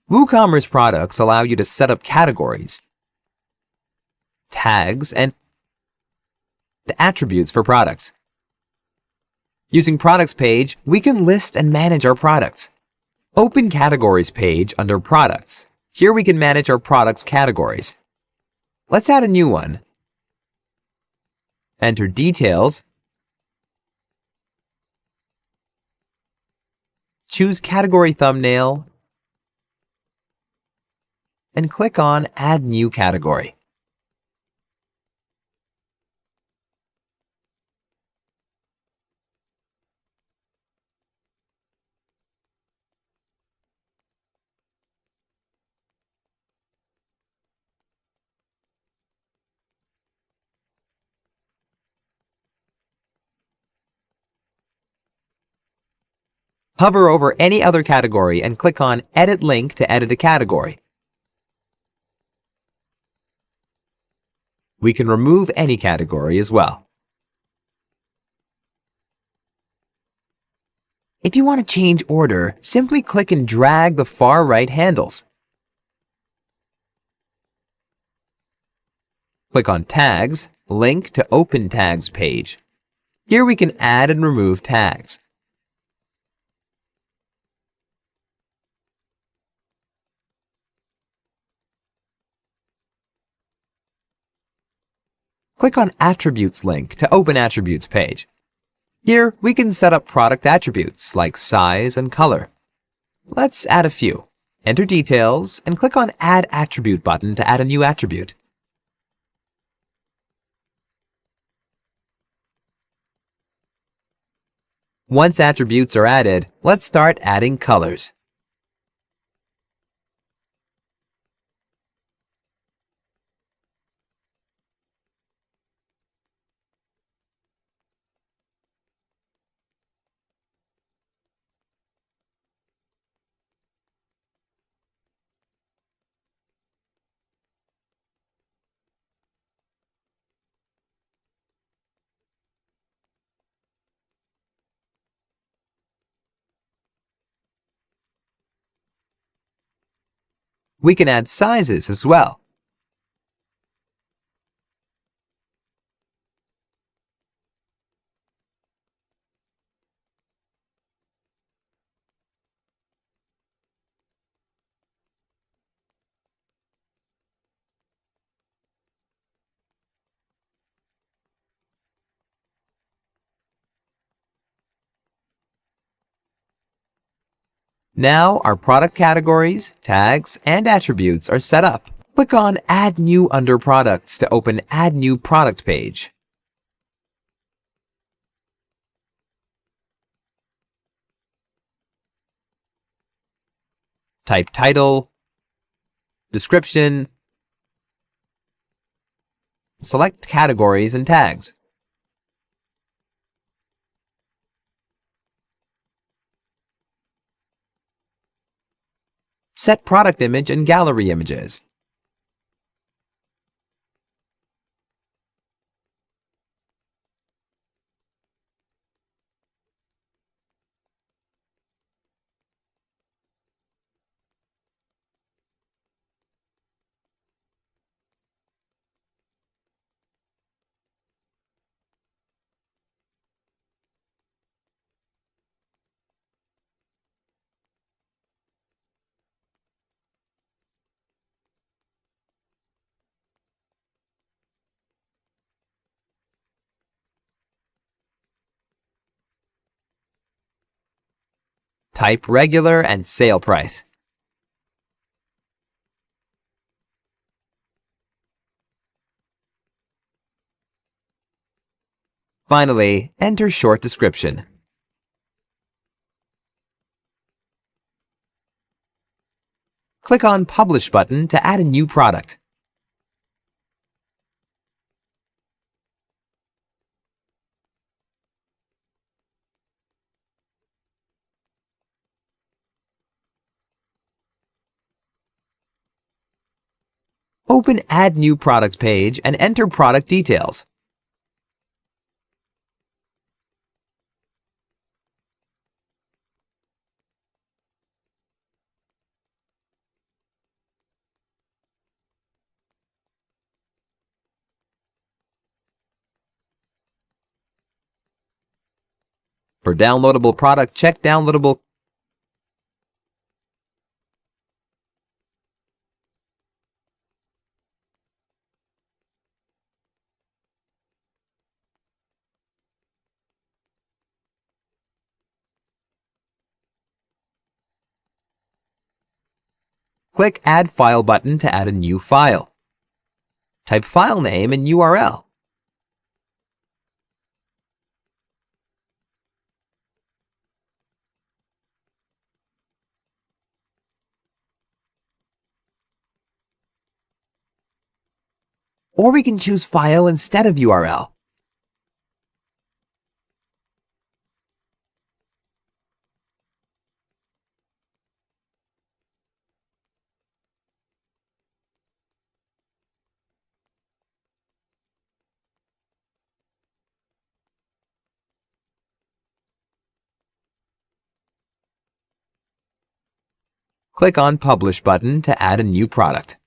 WooCommerce products allow you to set up categories, tags, and attributes for products. Using Products page, we can list and manage our products. Open Categories page under Products. Here we can manage our products' categories. Let's add a new one. Enter details. Choose Category Thumbnail and click on Add New Category. Hover over any other category and click on Edit Link to edit a category. We can remove any category as well. If you want to change order, simply click and drag the far right handles. Click on Tags, link to Open Tags page. Here we can add and remove tags. Click on Attributes link to Open Attributes page. Here, we can set up product attributes like size and color. Let's add a few. Enter details and click on Add Attribute button to add a new attribute. Once attributes are added, let's start adding colors. We can add sizes as well. Now our product categories, tags, and attributes are set up. Click on Add New under Products to open Add New Product page. Type title, description, select categories and tags. Set product image and gallery images. Type regular and sale price. Finally, enter short description. Click on Publish button to add a new product. Open Add New Product page and enter product details. For downloadable product, check downloadable. Click Add File button to add a new file. Type file name and URL. Or we can choose file instead of URL. Click on Publish button to add a new product.